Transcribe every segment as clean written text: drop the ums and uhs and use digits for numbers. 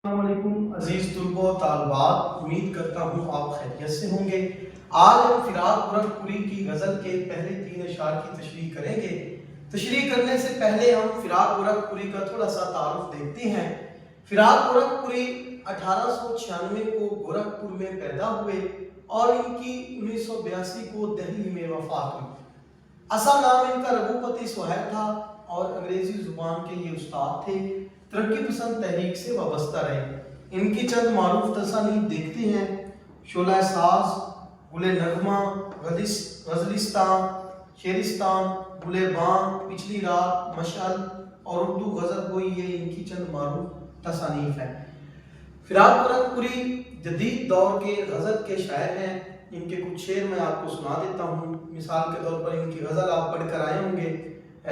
السلام علیکم عزیز طلباء و طالبات، امید کرتا ہوں آپ خیریت سے ہوں گے۔ آج ہم فراق ورق پوری کی غزل کے پہلے 3 اشعار کی تشریح کریں گے۔ تشریح کرنے سے پہلے ہم فراق ورق پوری کا تھوڑا سا تعارف دیکھتے ہیں۔ فراق ورق پوری 1896 کو گورکھپور میں پیدا ہوئے اور ان کی 1982 کو دہلی میں وفات ہوئی۔ اصل نام ان کا رغوپتی سہیل تھا اور انگریزی زبان کے یہ استاد تھے۔ ترقی پسند تحریک سے وابستہ رہے۔ ان کی چند معروف تصانیف دیکھتے ہیں: شعلہ ساز، گل نغمہ، غزلستان، شعرستان، گل بانگ، پچھلی رات، مشعل اور اردو غزل گوئی، یہ ان کی چند معروف تصانیف ہیں۔ فراق ورق پوری جدید دور کے غزل کے شاعر ہیں۔ ان کے کچھ شعر میں آپ کو سنا دیتا ہوں۔ مثال کے طور پر ان کی غزل آپ پڑھ کر آئے ہوں گے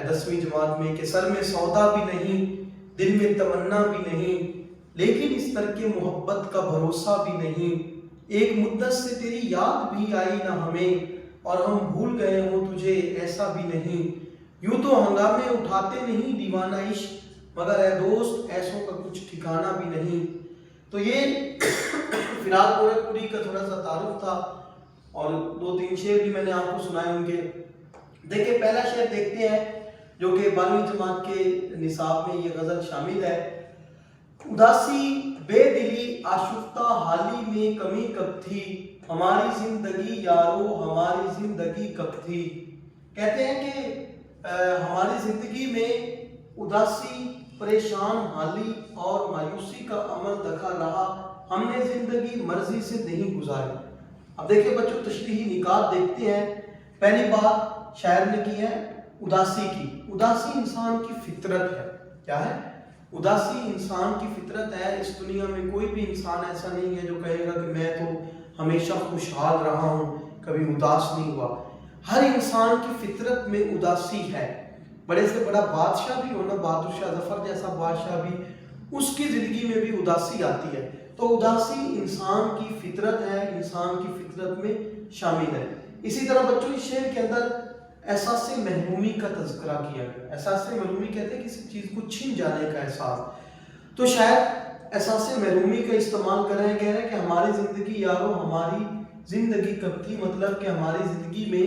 10ویں جماعت میں کہ سر میں سودا بھی نہیں، دل میں تمنا بھی نہیں، لیکن اس ترک محبت کا بھروسہ بھی نہیں، ایک مدت سے تیری یاد بھی آئی نہ ہمیں اور ہم بھول گئے ہوں تجھے ایسا بھی نہیں، یوں تو ہنگامے اٹھاتے نہیں دیوانہ عشق، مگر اے دوست ایسوں کا کچھ ٹھکانہ بھی نہیں۔ تو یہ فراق ورق پوری کا تھوڑا سا تعارف تھا اور 2-3 شعر بھی میں نے آپ کو سنائے ہوں گے۔ دیکھیں پہلا شعر دیکھتے ہیں جو کہ 12ویں جماعت کے نصاب میں یہ غزل شامل ہے۔ اداسی بے دلی آشفتہ حالی میں کمی کب تھی، ہماری زندگی یارو ہماری زندگی کب تھی۔ کہتے ہیں کہ ہماری زندگی میں اداسی، پریشان حالی اور مایوسی کا عمل دکھا رہا، ہم نے زندگی مرضی سے نہیں گزاری۔ اب دیکھیں بچوں تشریحی نکات دیکھتے ہیں۔ پہلی بات شاعر نے کی ہے اداسی کی۔ اداسی انسان کی فطرت ہے۔ کیا ہے؟ اداسی انسان کی فطرت ہے۔ اس دنیا میں کوئی بھی انسان ایسا نہیں ہے جو کہے گا کہ میں تو ہمیشہ خوشحال رہا ہوں، کبھی اداس نہیں ہوا۔ ہر انسان کی فطرت میں اداسی ہے۔ بڑے سے بڑا بادشاہ بھی ہونا، بہادر شاہ ظفر جیسا بادشاہ بھی، اس کی زندگی میں بھی اداسی آتی ہے۔ تو اداسی انسان کی فطرت ہے، انسان کی فطرت میں شامل ہے۔ اسی طرح بچوں اس شعر کے اندر احساس محرومی کا تذکرہ کیا گیا۔ احساس محرومی کہتے ہیں کسی چیز کو چھن جانے کا احساس۔ تو شاید احساس محرومی کا استعمال کر رہے ہیں، کہہ رہے ہیں کہ ہماری زندگی یارو ہماری زندگی کب تھی، مطلب کہ ہماری زندگی میں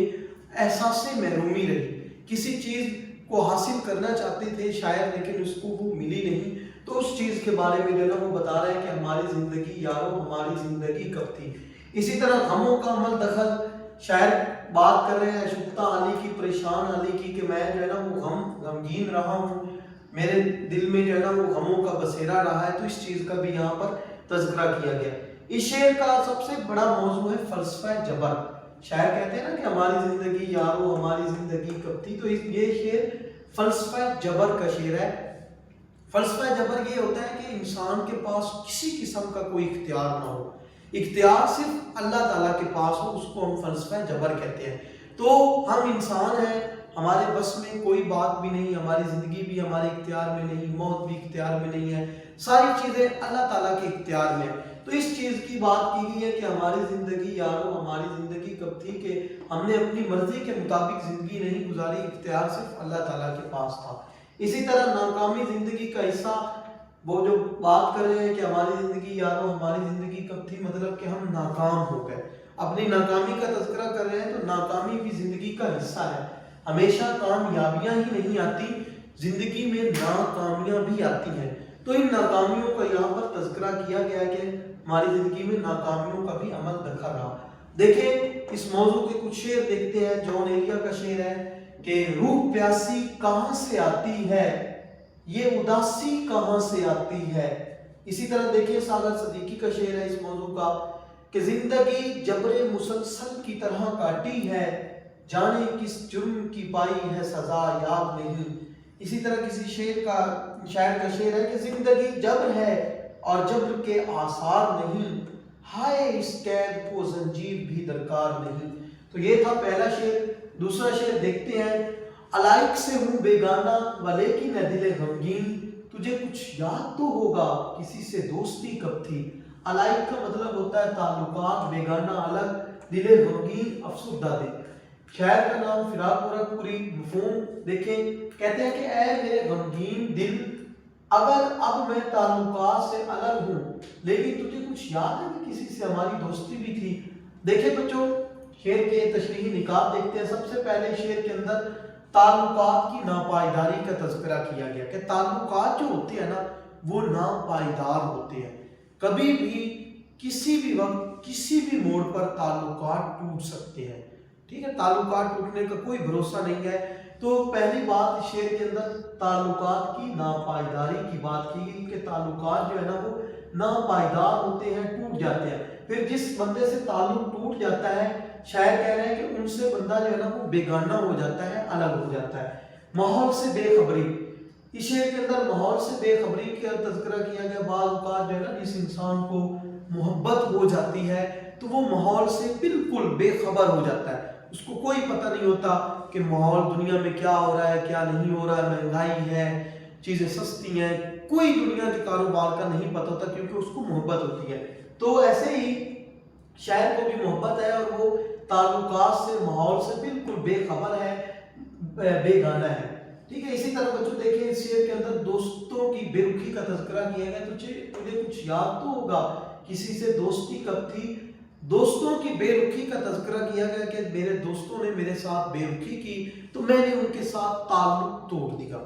احساس محرومی رہی، کسی چیز کو حاصل کرنا چاہتے تھے شاید لیکن اس کو وہ ملی نہیں، تو اس چیز کے بارے میں جو ہے وہ بتا رہے ہیں کہ ہماری زندگی یارو ہماری زندگی کب تھی۔ اسی طرح غموں کا عمل دخل، شاعر بات کر رہے ہیں شفتہ حالی کی، پریشان حالی کی، کہ میں جو ہے نا وہ غمگین رہا ہوں، میرے دل میں جو ہے نا وہ غموں کا بسیرا رہا ہے، تو اس چیز کا بھی یہاں پر تذکرہ کیا گیا۔ اس شعر کا سب سے بڑا موضوع ہے فلسفہ جبر۔ شاعر کہتے ہیں نا کہ ہماری زندگی یارو ہماری زندگی کب تھی، تو یہ شعر فلسفہ جبر کا شعر ہے۔ فلسفہ جبر یہ ہوتا ہے کہ انسان کے پاس کسی قسم کا کوئی اختیار نہ ہو، اختیار صرف اللہ تعالیٰ کے پاس ہو، اس کو ہم فلسفہ جبر کہتے ہیں۔ تو ہم انسان ہیں، ہمارے بس میں کوئی بات بھی نہیں، ہماری زندگی بھی ہمارے اختیار میں نہیں، موت بھی اختیار میں نہیں ہے، ساری چیزیں اللہ تعالیٰ کے اختیار میں۔ تو اس چیز کی بات کی گئی ہے کہ ہماری زندگی یارو ہماری زندگی کب تھی، کہ ہم نے اپنی مرضی کے مطابق زندگی نہیں گزاری، اختیار صرف اللہ تعالیٰ کے پاس تھا۔ اسی طرح ناکامی زندگی کا حصہ، وہ جو بات کر رہے ہیں کہ ہماری زندگی یارو ہماری زندگی کب تھی، مطلب کہ ہم ناکام ہو گئے، اپنی ناکامی کا تذکرہ کر رہے ہیں۔ تو ناکامی بھی زندگی کا حصہ ہے، ہمیشہ کامیابیاں ہی نہیں آتی، زندگی میں ناکامیاں بھی آتی ہیں۔ تو ان ناکامیوں کا یہاں پر تذکرہ کیا گیا کہ ہماری زندگی میں ناکامیوں کا بھی عمل دکھا رہا۔ دیکھیں اس موضوع کے کچھ شعر دیکھتے ہیں۔ جون ایلیا کا شعر ہے کہ روح پیاسی کہاں سے آتی ہے، یہ اداسی کہاں سے آتی ہے۔ اسی طرح دیکھیں ساغر صدیقی کا شعر ہے اس موضوع کا کہ زندگی جبر مسلسل کی طرح کاٹی ہے، جانے کس جرم کی پائی ہے سزا یاد نہیں۔ اسی طرح کسی شاعر کا شعر ہے کہ زندگی جبر ہے اور جبر کے آثار نہیں، ہائے اس قید کو زنجیر بھی درکار نہیں۔ تو یہ تھا پہلا شعر۔ دوسرا شعر دیکھتے ہیں۔ علائق سے ہوں بیگانہ ولیکن اے دل غمگین، تجھے کچھ یاد تو ہوگا کسی سے دوستی کب تھی۔ علائق کا مطلب ہوتا ہے تعلقات، بیگانہ الگ، دل غمگین افسردہ دل۔ شاعر کا نام فراق ورق پوری، مفہوم دیکھیں، کہتے ہیں کہ اے میرے غمگین دل، اگر اب میں تعلقات سے الگ ہوں لیکن تجھے کچھ یاد ہے کہ کسی سے ہماری دوستی بھی تھی۔ دیکھیں بچوں، شعر کے تشریحی نکات دیکھتے ہیں۔ سب سے پہلے شعر کے اندر تعلقات کی ناپائیداری کا تذکرہ کیا گیا کہ تعلقات جو ہوتے ہیں نا وہ ناپائیدار ہوتے ہیں، کبھی بھی کسی بھی وقت کسی بھی موڑ پر تعلقات ٹوٹ سکتے ہیں، ٹھیک ہے، تعلقات ٹوٹنے کا کوئی بھروسہ نہیں ہے۔ تو پہلی بات شعر کے اندر تعلقات کی ناپائیداری کی بات کی گئی کہ تعلقات جو ہے نا وہ ناپائیدار ہوتے ہیں، ٹوٹ جاتے ہیں۔ پھر جس بندے سے تعلق ٹوٹ جاتا ہے، شاعر کہہ رہے ہیں کہ ان سے بندہ جو ہے نا وہ بیگانہ ہو جاتا ہے، الگ ہو جاتا ہے۔ ماحول سے بے خبری، اس شعر کے اندر ماحول سے بے خبری کا تذکرہ کیا گیا۔ بعض اوقات جو ہے نا جس انسان کو محبت ہو جاتی ہے تو وہ ماحول سے بالکل بے خبر ہو جاتا ہے، اس کو کوئی پتہ نہیں ہوتا کہ ماحول دنیا میں کیا ہو رہا ہے کیا نہیں ہو رہا ہے، مہنگائی ہے، چیزیں سستی ہیں، کوئی دنیا کے کاروبار کا نہیں پتہ ہوتا کیونکہ اس کو محبت ہوتی ہے۔ تو ایسے ہی شاعر کو بھی محبت ہے اور وہ تعلقات سے، ماحول سے بالکل بے خبر ہے، بے گانہ ہے، ٹھیک ہے۔ اسی طرح بچوں دیکھیں اس شعر کے اندر دوستوں کی بے رخی کا تذکرہ کیا گیا۔ تجھے کچھ یاد تو ہوگا کسی سے دوستی کب تھی؟ دوستوں کی بے رخی کا تذکرہ کیا گیا کہ میرے دوستوں نے میرے ساتھ بے رخی کی تو میں نے ان کے ساتھ تعلق توڑ دیا۔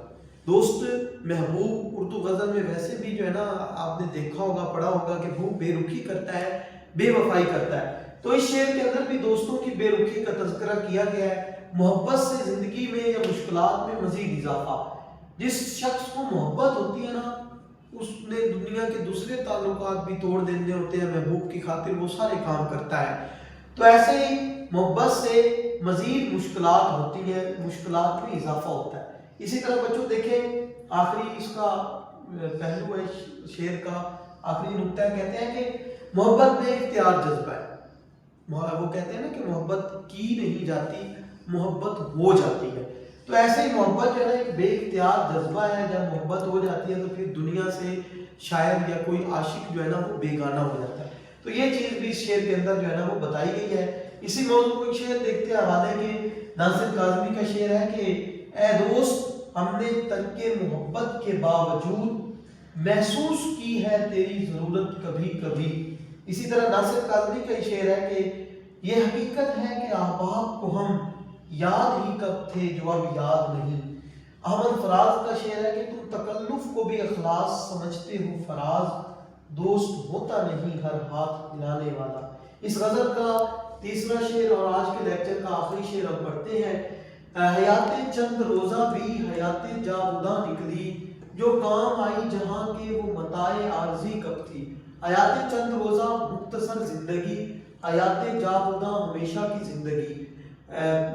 دوست محبوب اردو غزل میں ویسے بھی جو ہے نا آپ نے دیکھا ہوگا، پڑھا ہوگا کہ وہ بے رخی کرتا ہے، بے وفائی کرتا ہے۔ تو اس شعر کے اندر بھی دوستوں کی بے رخی کا تذکرہ کیا گیا ہے۔ محبت سے زندگی میں یا مشکلات میں مزید اضافہ، جس شخص کو محبت ہوتی ہے نا اس نے دنیا کے دوسرے تعلقات بھی توڑ دینے ہوتے ہیں، محبوب کی خاطر وہ سارے کام کرتا ہے۔ تو ایسے ہی محبت سے مزید مشکلات ہوتی ہیں، مشکلات میں اضافہ ہوتا ہے۔ اسی طرح بچوں دیکھیں آخری اس کا پہلو ہے شعر کا، آخری نکتہ کہتے ہیں کہ محبت بے اختیار جذبہ ہے۔ وہ کہتے ہیں نا کہ محبت کی نہیں جاتی، محبت ہو جاتی ہے۔ تو ایسے ہی محبت جو ہے نا ایک بے اختیار جذبہ ہے، جب محبت ہو جاتی ہے تو پھر دنیا سے شاعر یا کوئی عاشق جو ہے نا وہ بیگانہ ہو جاتا ہے۔ تو یہ چیز بھی اس شعر کے اندر جو ہے نا وہ بتائی گئی ہے۔ اسی موضوع کو ایک شعر دیکھتے ہیں حوالے کے ناصر کاظمی کا شعر ہے کہ اے دوست ہم نے ترک محبت کے باوجود محسوس کی ہے تیری ضرورت کبھی کبھی۔ اسی طرح ناصر کاظمی کا شعر ہے کہ یہ حقیقت ہے کہ احباب کو ہم یاد ہی کب تھے جو اب یاد نہیں۔ احمد فراز کا شعر ہے کہ تم تکلف کو بھی اخلاص سمجھتے ہو فراز، دوست ہوتا نہیں ہر ہاتھ ملانے والا۔ اس غزل کا تیسرا شعر اور آج کے لیکچر کا آخری شعر ہم پڑھتے ہیں۔ حیات چند روزہ بھی حیات جاوداں نکلی، جو کام آئی جہاں کے وہ متاع عارضی کب تھی۔ حیات چند روزہ مختصر زندگی، حیات جاوداں ہمیشہ کی زندگی۔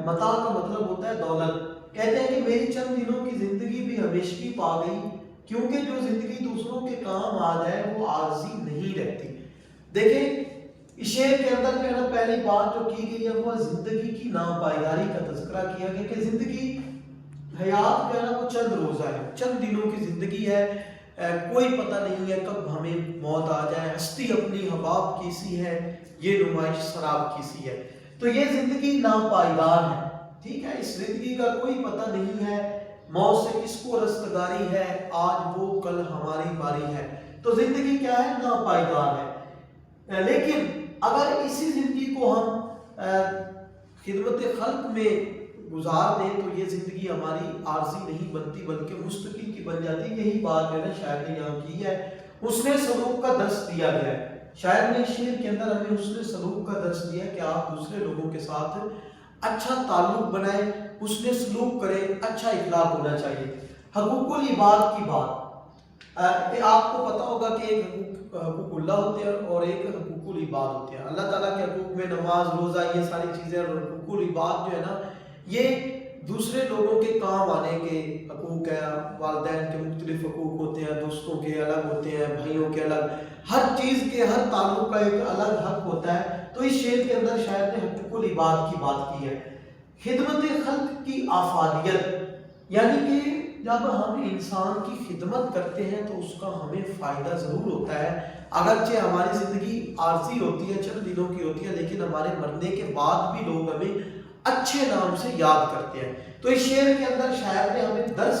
متاع کا مطلب ہوتا ہے دولت۔ کہتے ہیں کہ میری چند دنوں کی زندگی بھی ہمیشگی پا گئی، کیونکہ جو زندگی دوسروں کے کام آ جائے وہ عارضی نہیں رہتی۔ دیکھیں اس شعر کے اندر جو ہے نا پہلی بات جو کی گئی ہے وہ زندگی کی ناپائیداری کا تذکرہ کیا گیا کہ زندگی، حیات جو ہے نا وہ چند روزہ ہے، چند دنوں کی زندگی ہے، کوئی پتہ نہیں ہے کب ہمیں موت آ جائے۔ ہستی اپنی حباب کی سی ہے، یہ نمائش شراب کی سی ہے۔ تو یہ زندگی ناپائیدار ہے، ٹھیک ہے، اس زندگی کا کوئی پتہ نہیں ہے، موت سے کس کو رستگاری ہے، آج وہ کل ہماری باری ہے۔ تو زندگی کیا ہے؟ ناپائیدار ہے۔ لیکن اگر اسی زندگی کو ہم خدمت خلق میں گزار دیں تو یہ زندگی ہماری عارضی نہیں بنتی بلکہ مستقل کی بن جاتی ہے۔ یہی بات جو ہے نا شاعر نے یہاں کی ہے، حسن سلوک کا درس دیا گیا ہے۔ شاعر نے شعر کے اندر ہمیں حسن سلوک کا درس دیا کہ آپ دوسرے لوگوں کے ساتھ اچھا تعلق بنائیں، حسن سلوک کریں، اچھا اخلاق ہونا چاہیے۔ حقوق العباد کی بات، آپ کو پتہ ہوگا کہ ایک حقوق اللہ ہوتے ہیں اور ایک حقوق العباد ہوتے ہیں۔ اللہ تعالیٰ کے حقوق میں نماز، روزہ، یہ ساری چیزیں، اور حقوق العباد جو ہے نا یہ دوسرے لوگوں کے کام آنے کے حقوق ہیں۔ والدین کے مختلف حقوق ہوتے ہیں، دوستوں کے الگ ہوتے ہیں، بھائیوں کے الگ، ہر چیز کے، ہر تعلق کا ایک الگ حق ہوتا ہے۔ تو اس شعر کے اندر شاعر نے حقوق العباد کی بات کی ہے۔ خدمت خلق کی افادیت، یعنی کہ جب ہم انسان کی خدمت کرتے ہیں تو اس کا ہمیں فائدہ ضرور ہوتا ہے، اگرچہ ہماری زندگی عارضی ہوتی ہے، چند دنوں کی ہوتی ہے، لیکن ہمارے مرنے کے بعد بھی لوگ ہمیں اچھے نام سے یاد کرتے ہیں۔ تو اس شعر کے اندر شاعر نے ہمیں درس